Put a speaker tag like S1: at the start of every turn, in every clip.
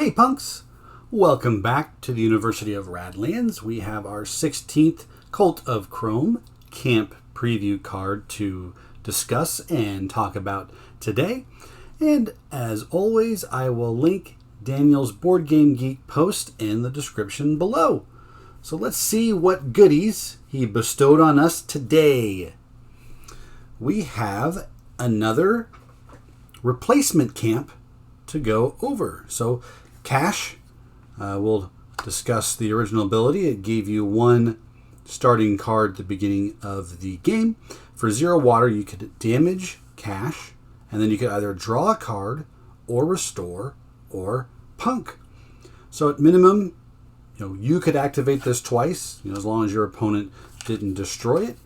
S1: Hey punks! Welcome back to the University of Radlands. We have our 16th Cult of Chrome camp preview card to discuss and talk about today. And as always, I will link Daniel's Board Game Geek post in the description below. So let's see what goodies he bestowed on us today. We have another replacement camp to go over. So Cash, we'll discuss the original ability. It gave you one starting card at the beginning of the game. For 0 water, you could damage Cash, and then you could either draw a card, or restore, or punk. So at minimum, you could activate this twice, as long as your opponent didn't destroy it.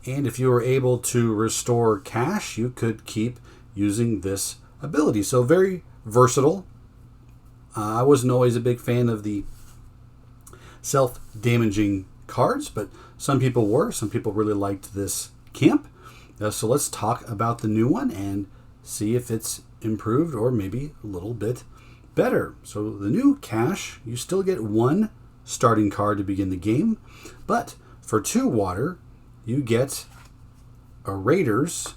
S1: And if you were able to restore Cash, you could keep using this ability. So very versatile. I wasn't always a big fan of the self-damaging cards, but some people were. Some people really liked this camp. So let's talk about the new one and see if it's improved or maybe a little bit better. So the new Cash, you still get one starting card to begin the game, but for 2 water, you get a Raiders,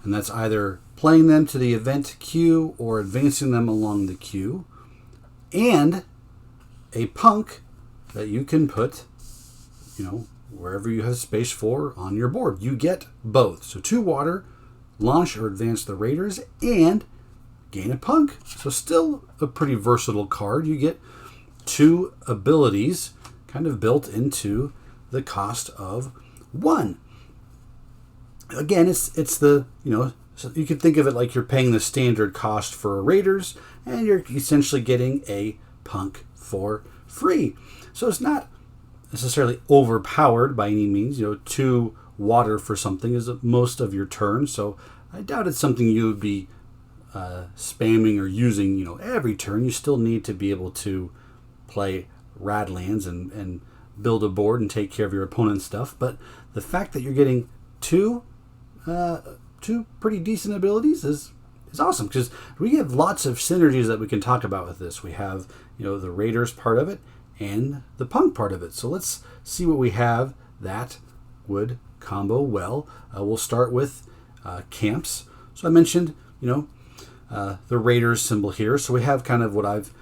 S1: and that's either playing them to the event queue or advancing them along the queue, and a punk that you can put, wherever you have space for on your board. You get both. So 2 water, launch or advance the Raiders, and gain a punk. So still a pretty versatile card. You get 2 abilities kind of built into the cost of 1. Again, it's the, so you could think of it like you're paying the standard cost for Raiders, and you're essentially getting a punk for free. So it's not necessarily overpowered by any means. 2 water for something is most of your turn, so I doubt it's something you would be spamming or using, every turn. You still need to be able to play Radlands and build a board and take care of your opponent's stuff. But the fact that you're getting two pretty decent abilities is awesome, because we have lots of synergies that we can talk about with this. We have, the Raiders part of it and the punk part of it. So let's see what we have that would combo well. We'll start with camps. So I mentioned, the Raiders symbol here. So we have kind of what I've,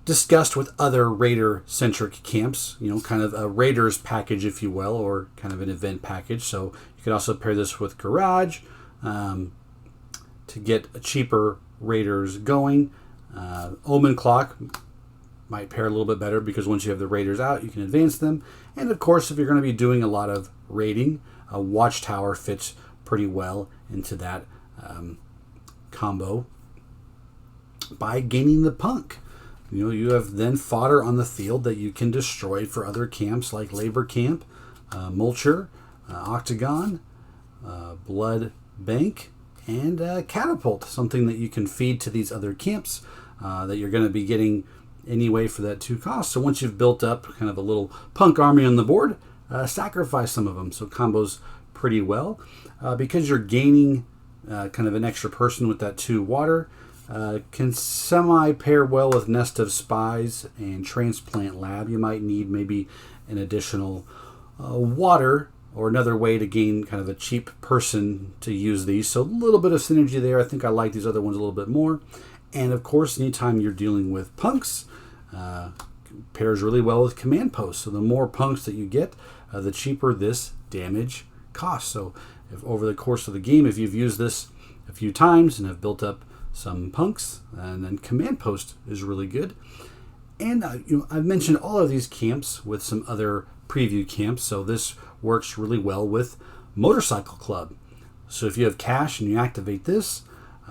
S1: discussed with other Raider-centric camps, kind of a Raiders package, if you will, or kind of an event package. So you can also pair this with Garage to get a cheaper Raiders going. Omen Clock might pair a little bit better because once you have the Raiders out, you can advance them. And of course, if you're going to be doing a lot of raiding, a Watchtower fits pretty well into that combo by gaining the punk. You have then fodder on the field that you can destroy for other camps like Labor Camp, Mulcher, Octagon, Blood Bank, and Catapult, something that you can feed to these other camps that you're going to be getting anyway for that 2 costs. So once you've built up kind of a little punk army on the board, sacrifice some of them. So combos pretty well. Because you're gaining kind of an extra person with that 2 water, can semi-pair well with Nest of Spies and Transplant Lab. You might need maybe an additional water or another way to gain kind of a cheap person to use these. So a little bit of synergy there. I think I like these other ones a little bit more. And of course, anytime you're dealing with punks, pairs really well with command posts. So the more punks that you get, the cheaper this damage costs. So if over the course of the game, if you've used this a few times and have built up some punks, and then command post is really good. And I've mentioned all of these camps with some other preview camps, so this works really well with Motorcycle Club. So if you have Cash and you activate this,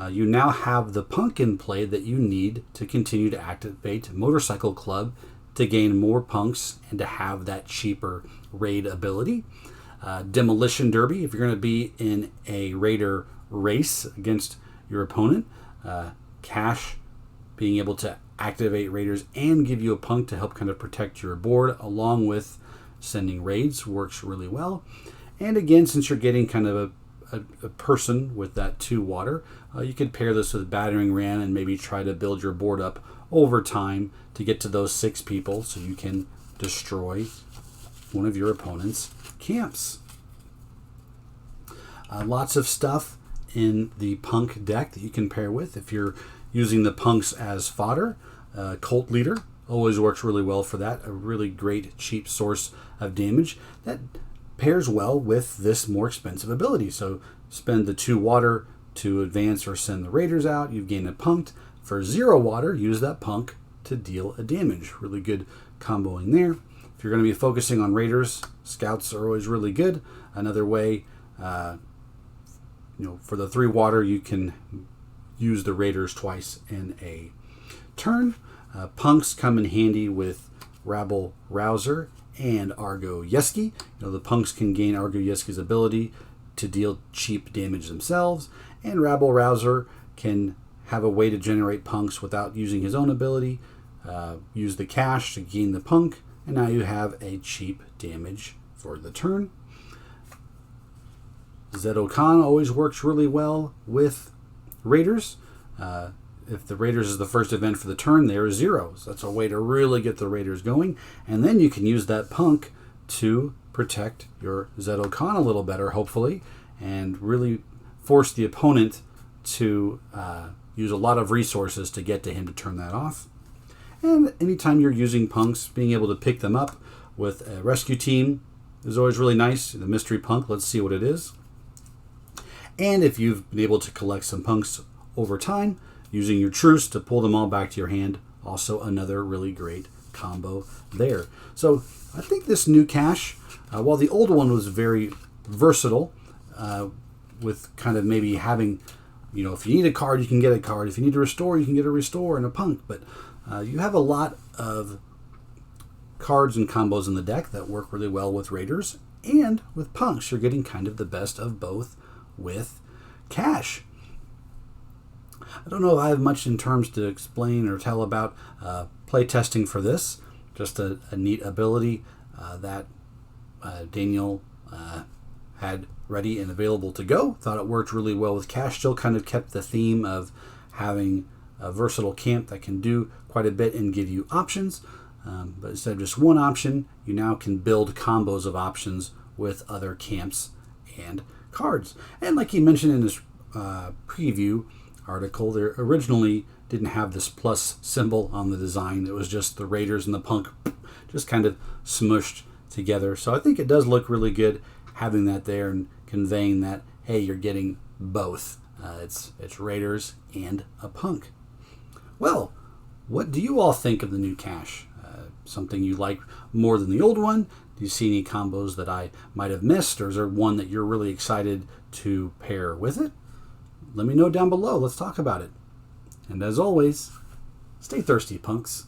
S1: you now have the punk in play that you need to continue to activate Motorcycle Club to gain more punks and to have that cheaper raid ability. Demolition Derby, if you're going to be in a Raider race against your opponent, Cash being able to activate Raiders and give you a punk to help kind of protect your board along with sending raids works really well. And again, since you're getting kind of a person with that 2 water. You could pair this with battering ram and maybe try to build your board up over time to get to those 6 people so you can destroy one of your opponent's camps. Lots of stuff in the punk deck that you can pair with. If you're using the punks as fodder, Cult Leader always works really well for that. A really great cheap source of damage that pairs well with this more expensive ability. So spend the 2 water to advance or send the raiders out. You've gained a punked. For 0 water, use that punk to deal a damage. Really good comboing there. If you're going to be focusing on raiders, scouts are always really good. Another way, for the 3 water, you can use the raiders twice in a turn. Punks come in handy with Rabble Rouser and Argo Yeski. The punks can gain Argo Yeski's ability to deal cheap damage themselves, and Rabble Rouser can have a way to generate punks without using his own ability. Use the cash to gain the punk, and now you have a cheap damage for the turn. Zeto Khan always works really well with raiders. If the raiders is the first event for the turn, there is 0. So that's a way to really get the raiders going. And then you can use that punk to protect your Zeto Khan a little better, hopefully, and really force the opponent to use a lot of resources to get to him to turn that off. And anytime you're using punks, being able to pick them up with a rescue team is always really nice. The mystery punk, let's see what it is. And if you've been able to collect some punks over time, using your truce to pull them all back to your hand, also another really great combo there. So I think this new cache, while the old one was very versatile, with kind of maybe having, if you need a card, you can get a card. If you need to restore, you can get a restore and a punk. But you have a lot of cards and combos in the deck that work really well with raiders and with punks. You're getting kind of the best of both with cache. I don't know if I have much in terms to explain or tell about play testing for this. Just a neat ability that Daniel had ready and available to go. Thought it worked really well with cache. Still kind of kept the theme of having a versatile camp that can do quite a bit and give you options. But instead of just one option, you now can build combos of options with other camps and cards. And like he mentioned in his preview article, they originally didn't have this plus symbol on the design. It was just the raiders and the punk just kind of smushed together. So I think it does look really good having that there and conveying that, hey, you're getting both. It's raiders and a punk. Well, what do you all think of the new cache? Something you like more than the old one? Do you see any combos that I might have missed, or is there one that you're really excited to pair with it? Let me know down below. Let's talk about it. And as always, stay thirsty, punks.